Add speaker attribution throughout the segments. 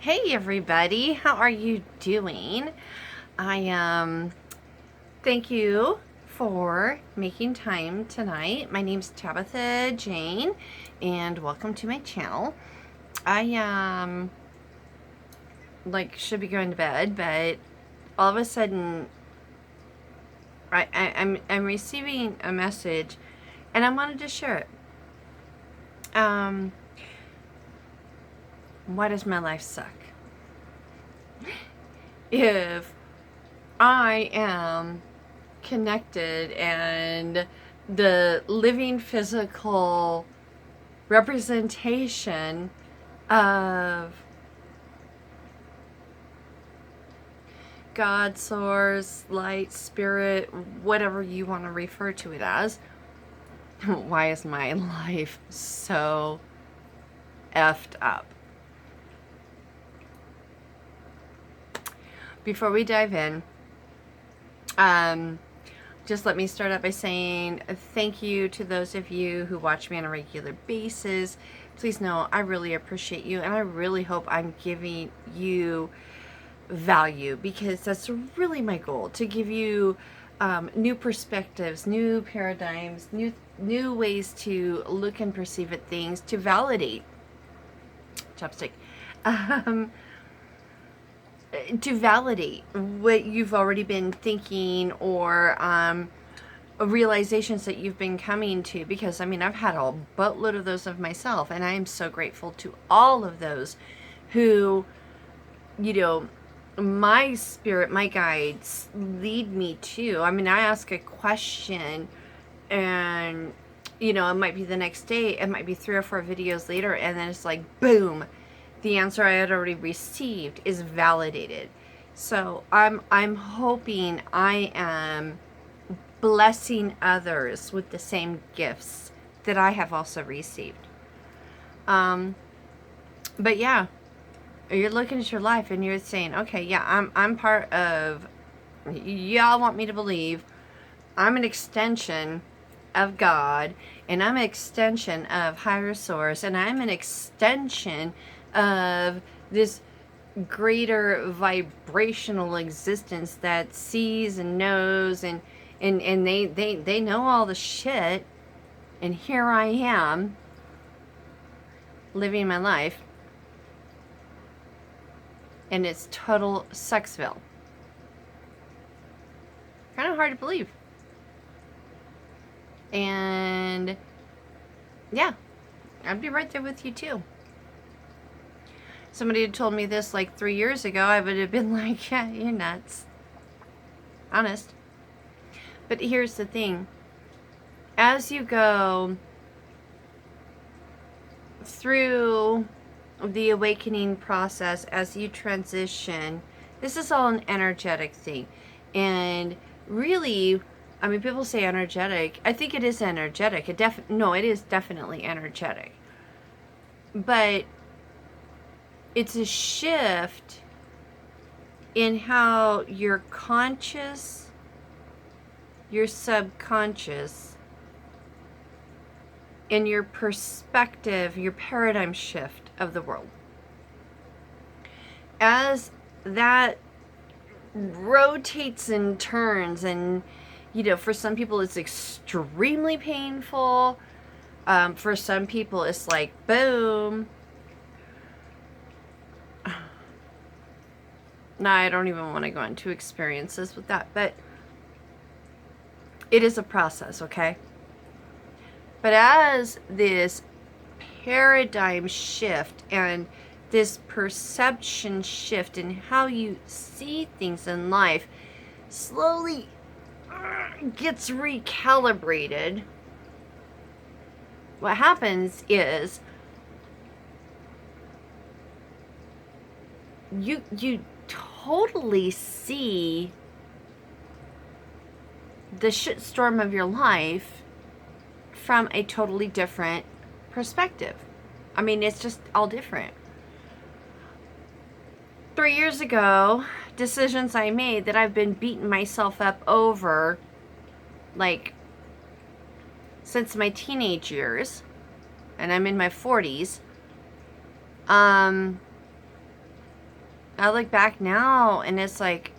Speaker 1: Hey everybody, how are you doing? Thank you for making time tonight. My name's Tabitha Jane and welcome to my channel. I should be going to bed, but all of a sudden I'm receiving a message and I wanted to share it. Why does my life suck? If I am connected and the living physical representation of God, source, light, spirit, whatever you want to refer to it as, why is my life so effed up? Before we dive in, just let me start out by saying thank you to those of you who watch me on a regular basis. Please know I really appreciate you, and I really hope I'm giving you value, because that's really my goal, to give you new perspectives, new paradigms, new ways to look and perceive at things, to validate chopstick to validate what you've already been thinking, or realizations that you've been coming to, because I mean I've had a boatload of those of myself, and I am so grateful to all of those who, you know, my spirit, my guides lead me to. I mean, I ask a question and, you know, it might be the next day, it might be 3 or 4 videos later, and then it's like, boom, the answer I had already received is validated. So I'm hoping I am blessing others with the same gifts that I have also received. But yeah, you're looking at your life and you're saying, okay, yeah, I'm part of, y'all want me to believe I'm an extension of God, and I'm an extension of higher source, and I'm an extension of this greater vibrational existence that sees and knows, and they know all the shit, and here I am living my life, and it's total Sucksville. Kind of hard to believe. And yeah, I'd be right there with you too. Somebody had told me this like 3 years ago, I would have been like, yeah, you're nuts. Honest. But here's the thing. As you go through the awakening process, as you transition, this is all an energetic thing. And really, I mean, people say energetic. I think it is energetic. It is definitely energetic. But it's a shift in how your conscious, your subconscious, and your perspective, your paradigm shift of the world. As that rotates and turns, and you know, for some people it's extremely painful. For some people it's like, boom. Now, I don't even want to go into experiences with that, but it is a process, okay? But as this paradigm shift and this perception shift in how you see things in life slowly gets recalibrated, what happens is you totally see the shitstorm of your life from a totally different perspective. I mean, it's just all different. 3 years ago, decisions I made that I've been beating myself up over, like, since my teenage years, and I'm in my 40s, I look back now and it's like,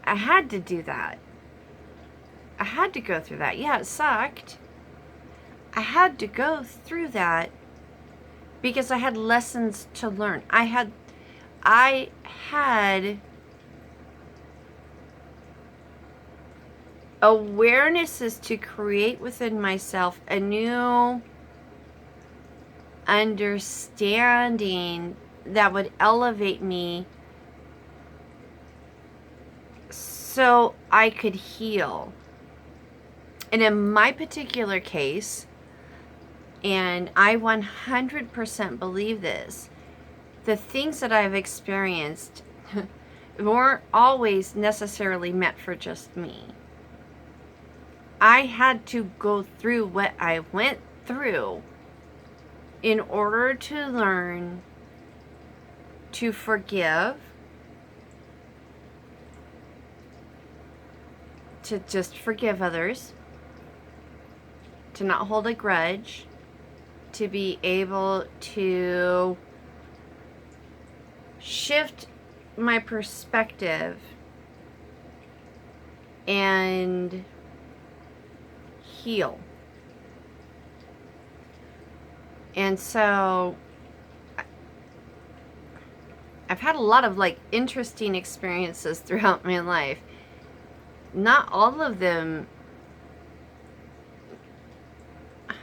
Speaker 1: I had to do that. I had to go through that. Yeah, it sucked. I had to go through that because I had lessons to learn. I had awarenesses to create within myself a new understanding that would elevate me so I could heal. And in my particular case, and I 100% believe this, the things that I've experienced weren't always necessarily meant for just me. I had to go through what I went through in order to learn to forgive, to just forgive others, to not hold a grudge, to be able to shift my perspective and heal. And so I've had a lot of like interesting experiences throughout my life. Not all of them,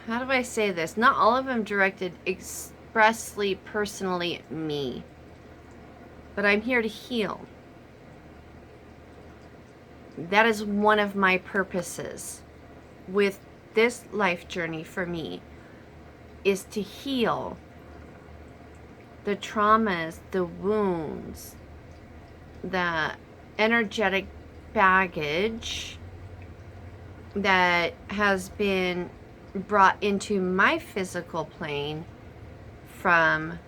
Speaker 1: how do I say this? Not all of them directed expressly, personally at me. But I'm here to heal. That is one of my purposes with this life journey for me, is to heal the traumas, the wounds, the energetic baggage that has been brought into my physical plane from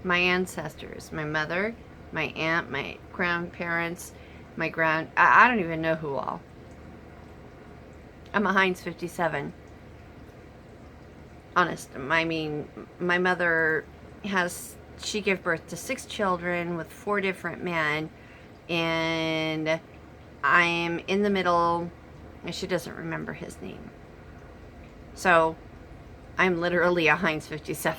Speaker 1: my ancestors, my mother, my aunt, my grandparents, I don't even know who all. I'm a Heinz 57. Honest. I mean, my mother she gave birth to 6 children with 4 different men, and I'm in the middle, and she doesn't remember his name. So, I'm literally a Heinz 57.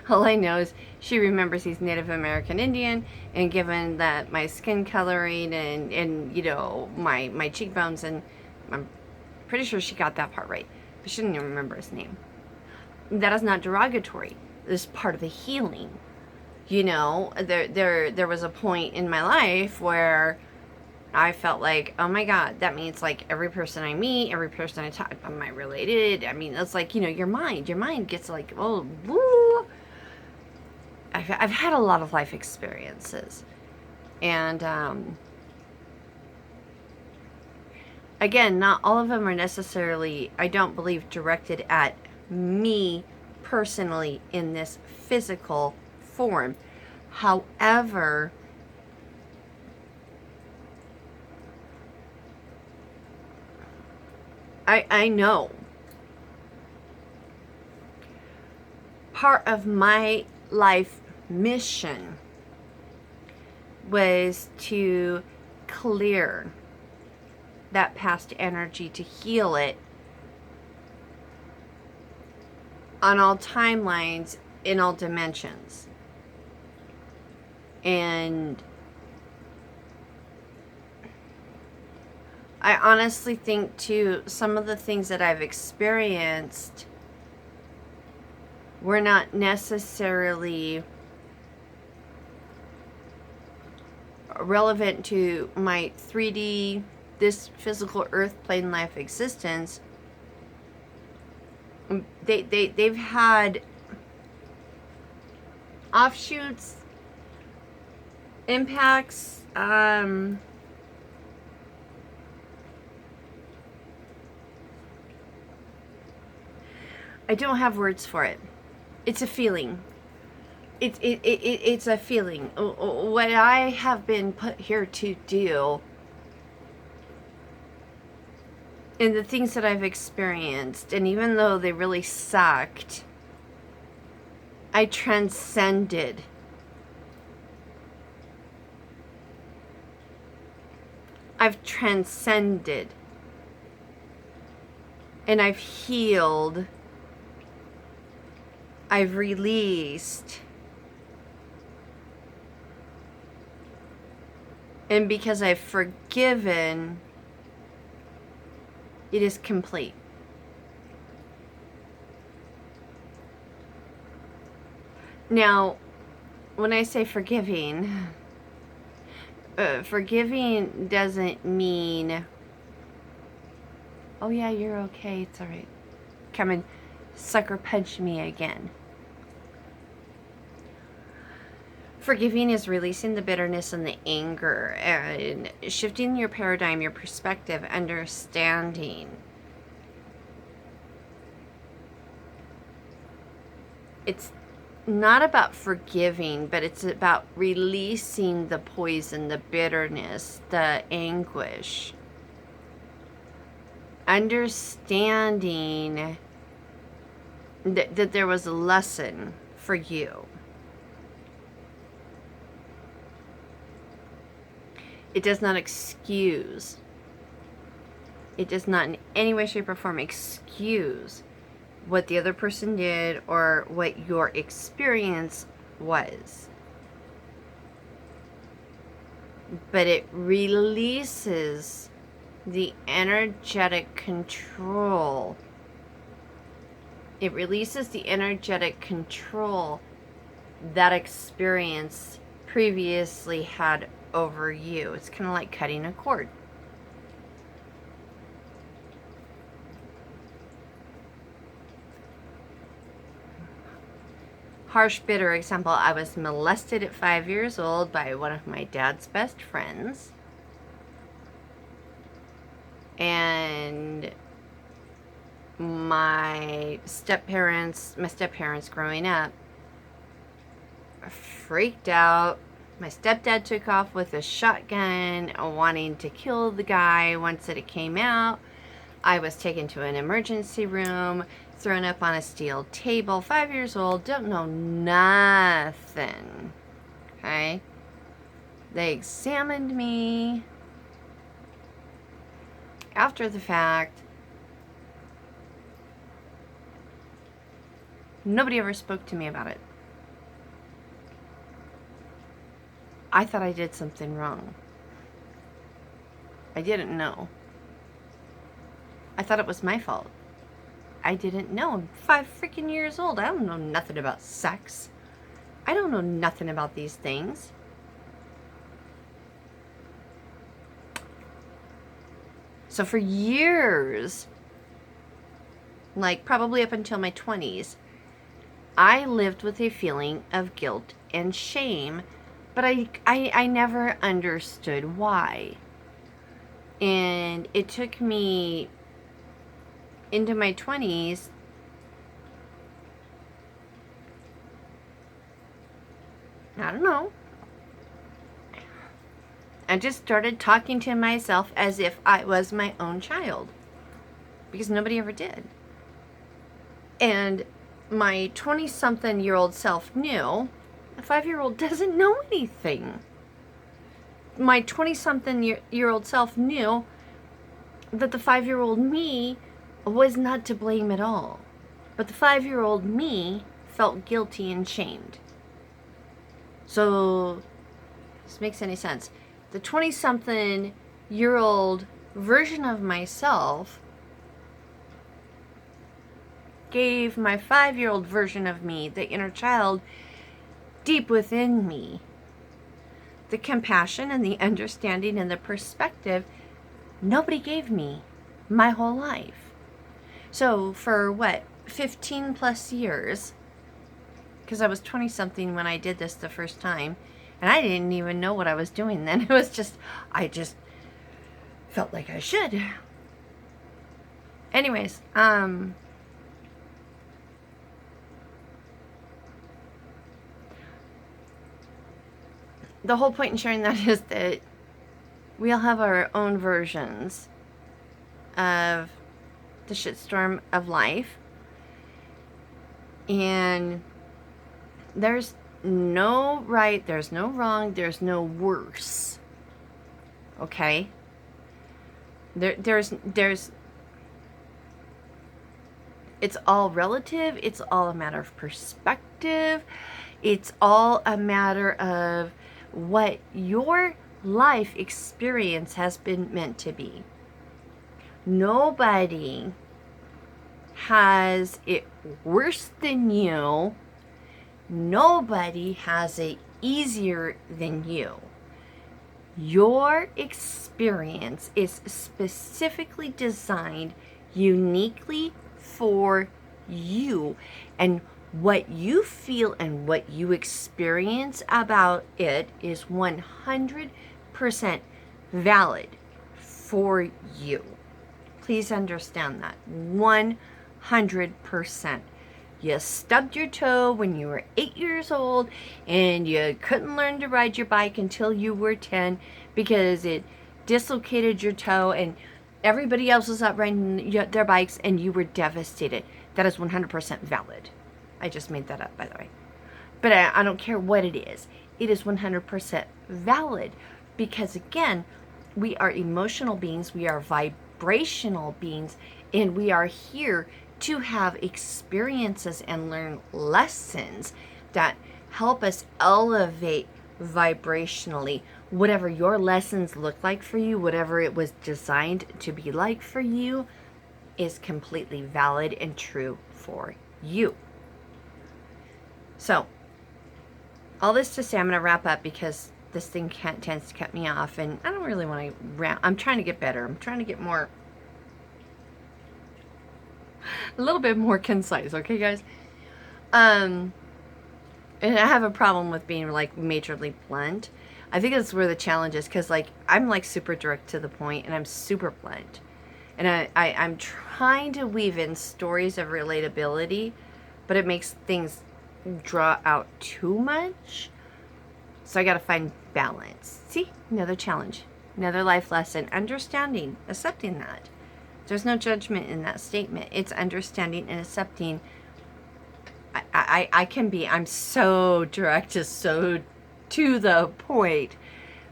Speaker 1: All I know is she remembers he's Native American Indian, and given that my skin coloring and you know, my cheekbones, and I'm pretty sure she got that part right, but she didn't even remember his name. That is not derogatory. This is part of the healing. You know, there was a point in my life where I felt like, oh my God, that means like every person I meet, every person I talk, am I related? I mean, it's like, you know, your mind gets like, oh, woo. I've had a lot of life experiences. And, again, not all of them are necessarily, I don't believe, directed at me personally in this physical form. However, I know part of my life mission was to clear that past energy, to heal it on all timelines, in all dimensions. And I honestly think too, some of the things that I've experienced were not necessarily relevant to my 3D, this physical earth plane life existence. They've had offshoots, impacts, I don't have words for it. It's a feeling. It's a feeling. What I have been put here to do, and the things that I've experienced, and even though they really sucked, I transcended I've transcended and I've healed. I've released. And because I've forgiven, it is complete. Now, when I say forgiving, forgiving doesn't mean, oh yeah, you're okay, it's all right. Come and sucker punch me again. Forgiving is releasing the bitterness and the anger and shifting your paradigm, your perspective, understanding. It's not about forgiving, but it's about releasing the poison, the bitterness, the anguish. Understanding that there was a lesson for you. It does not excuse. It does not in any way, shape, or form excuse what the other person did or what your experience was. But it releases the energetic control. It releases the energetic control that experience previously had over you. It's kind of like cutting a cord. Harsh, bitter example. I was molested at 5 years old by one of my dad's best friends. And my step-parents growing up freaked out. My stepdad took off with a shotgun, wanting to kill the guy. Once it came out, I was taken to an emergency room, thrown up on a steel table. 5 years old, don't know nothing. Okay? They examined me. After the fact, nobody ever spoke to me about it. I thought I did something wrong. I didn't know. I thought it was my fault. I didn't know. I'm 5 freaking years old. I don't know nothing about sex. I don't know nothing about these things. So for years, like probably up until my 20s, I lived with a feeling of guilt and shame, but I never understood why. And it took me into my 20s I don't know. I just started talking to myself as if I was my own child, because nobody ever did. And my 20-something-year-old self knew. A 5-year-old doesn't know anything. My 20-something-year-old self knew that the 5-year-old me was not to blame at all. But the 5-year-old me felt guilty and shamed. So, if this makes any sense. The 20-something-year-old version of myself gave my 5-year-old version of me, the inner child, deep within me, the compassion and the understanding and the perspective nobody gave me my whole life. So for 15 plus years, because I was 20-something when I did this the first time, and I didn't even know what I was doing then. It was just, I just felt like I should. Anyways, the whole point in sharing that is that we all have our own versions of the shitstorm of life. And there's no right, there's no wrong, there's no worse. Okay? There's it's all relative. It's all a matter of perspective. It's all a matter of what your life experience has been meant to be. Nobody has it worse than you. Nobody has it easier than you. Your experience is specifically designed uniquely for you, and what you feel and what you experience about it is 100% valid for you. Please understand that. 100%. You stubbed your toe when you were 8 years old and you couldn't learn to ride your bike until you were 10 because it dislocated your toe, and everybody else was out riding their bikes and you were devastated. That is 100% valid. I just made that up, by the way. But I don't care what it is. It is 100% valid because, again, we are emotional beings. We are vibrational beings, and we are here to have experiences and learn lessons that help us elevate vibrationally. Whatever your lessons look like for you, whatever it was designed to be like for you, is completely valid and true for you. So, all this to say, I'm going to wrap up because this thing tends to cut me off, and I don't really want to I'm trying to get better. I'm trying to get more, a little bit more concise, okay, guys? And I have a problem with being, like, majorly blunt. I think that's where the challenge is, because, like, I'm, like, super direct to the point, and I'm super blunt. And I'm trying to weave in stories of relatability, but it makes things draw out too much. So I got to find balance. See? Another challenge. Another life lesson. Understanding. Accepting that. There's no judgment in that statement. It's understanding and accepting. I'm so direct, just so to the point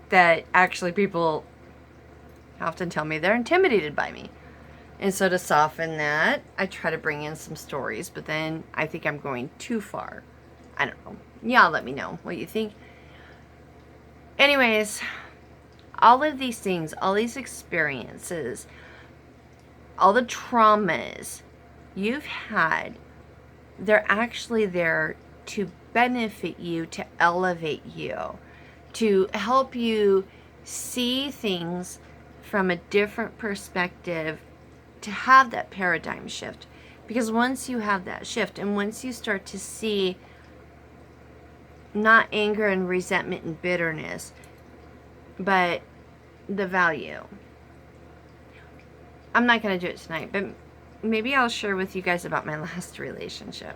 Speaker 1: that actually people often tell me they're intimidated by me. And so to soften that, I try to bring in some stories, but then I think I'm going too far. I don't know. Y'all let me know what you think. Anyways, all of these things, all these experiences, all the traumas you've had, they're actually there to benefit you, to elevate you, to help you see things from a different perspective, to have that paradigm shift. Because once you have that shift, and once you start to see not anger and resentment and bitterness, but the value. I'm not going to do it tonight, but maybe I'll share with you guys about my last relationship.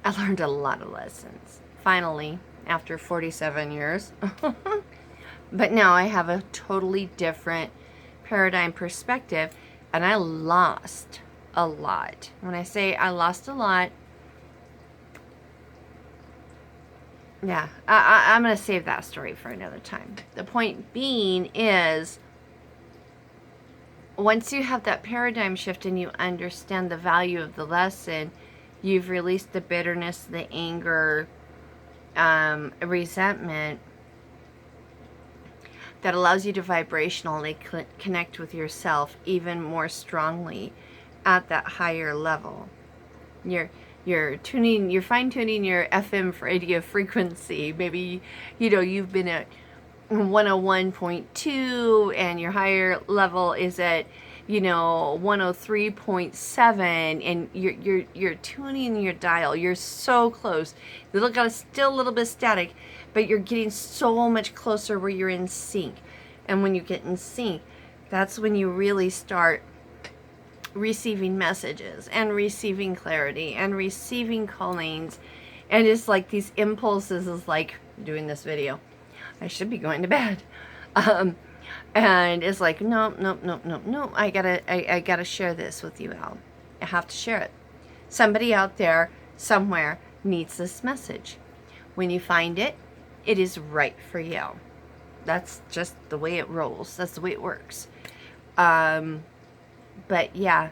Speaker 1: I learned a lot of lessons, finally, after 47 years. But now I have a totally different paradigm perspective, and I lost a lot. When I say I lost a lot, yeah, I'm going to save that story for another time. The point being is, once you have that paradigm shift and you understand the value of the lesson, you've released the bitterness, the anger, resentment, that allows you to vibrationally connect with yourself even more strongly at that higher level. You're fine-tuning your FM radio frequency. Maybe, you've been at 101.2 and your higher level is at 103.7, and you're tuning your dial. You're so close. You look at still a little bit static, but you're getting so much closer where you're in sync. And when you get in sync, that's when you really start receiving messages and receiving clarity and receiving callings. And it's like these impulses is like doing this video. I should be going to bed. And it's like, no, I gotta share this with you all. I have to share it. Somebody out there somewhere needs this message. When you find it, it is right for you. That's just the way it rolls. That's the way it works. But yeah,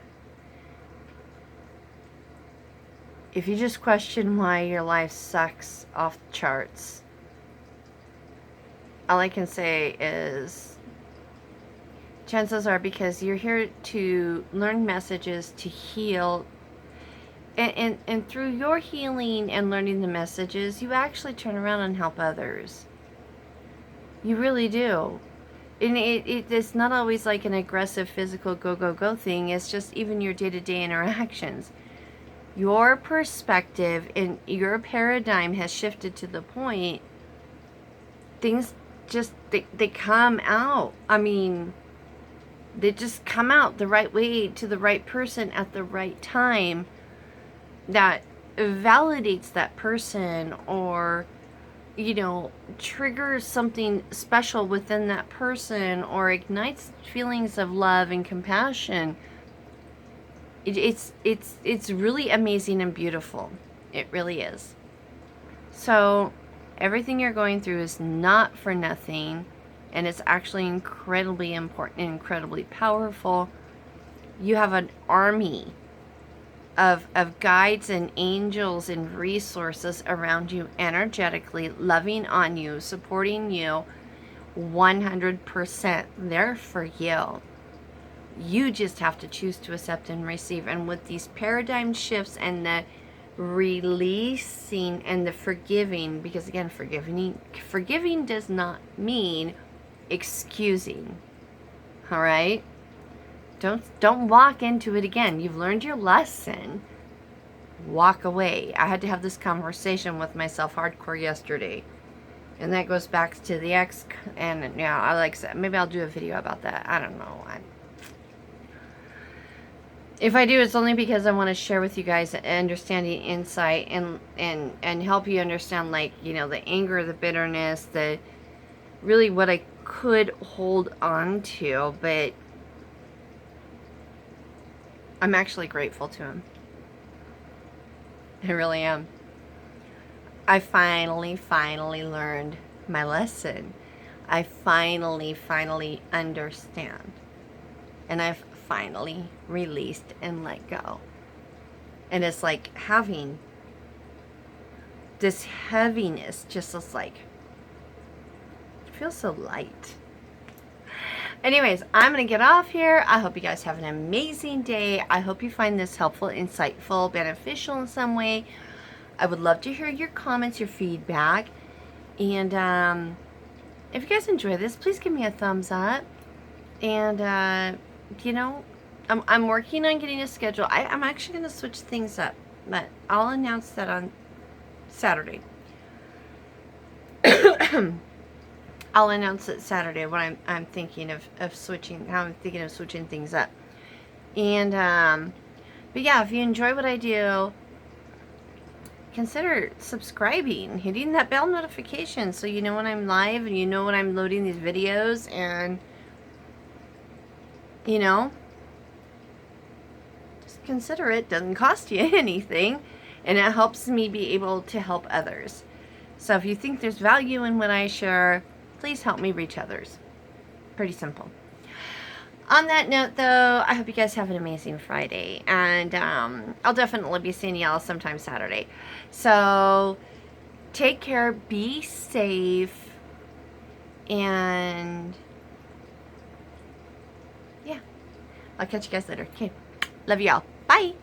Speaker 1: if you just question why your life sucks off the charts, all I can say is chances are because you're here to learn messages, to heal, and through your healing and learning the messages, you actually turn around and help others. You really do. And it's not always like an aggressive physical go thing. It's just even your day-to-day interactions. Your perspective and your paradigm has shifted to the point things just, they come out. I mean, they just come out the right way to the right person at the right time that validates that person, or, you know, triggers something special within that person, or ignites feelings of love and compassion. It's really amazing and beautiful. It really is. So everything you're going through is not for nothing, and it's actually incredibly important and incredibly powerful. You have an army of guides and angels and resources around you, energetically loving on you, supporting you 100%. They're for you. You just have to choose to accept and receive. And with these paradigm shifts and the releasing and the forgiving, because again, forgiving does not mean excusing. All right? Don't walk into it again. You've learned your lesson. Walk away. I had to have this conversation with myself hardcore yesterday. And that goes back to the ex, and yeah, I like that. Maybe I'll do a video about that. I don't know. If I do, it's only because I want to share with you guys understanding, insight, and help you understand, like, you know, the anger, the bitterness, the really what I could hold on to, but I'm actually grateful to him. I really am. I finally learned my lesson. I finally understand. And I've finally released and let go. And it's like having this heaviness just is like, it feels so light. Anyways, I'm going to get off here. I hope you guys have an amazing day. I hope you find this helpful, insightful, beneficial in some way. I would love to hear your comments, your feedback. And if you guys enjoy this, please give me a thumbs up. And, you know, I'm working on getting a schedule. I'm actually going to switch things up. But I'll announce that on Saturday. I'll announce it Saturday when I'm thinking of switching, how I'm thinking of switching things up. And, but yeah, if you enjoy what I do, consider subscribing, hitting that bell notification so you know when I'm live and you know when I'm loading these videos, and, you know, just consider it. Doesn't cost you anything, and it helps me be able to help others. So if you think there's value in what I share, please help me reach others. Pretty simple. On that note, though, I hope you guys have an amazing Friday. And I'll definitely be seeing y'all sometime Saturday. So take care. Be safe. And yeah, I'll catch you guys later. Okay. Love y'all. Bye.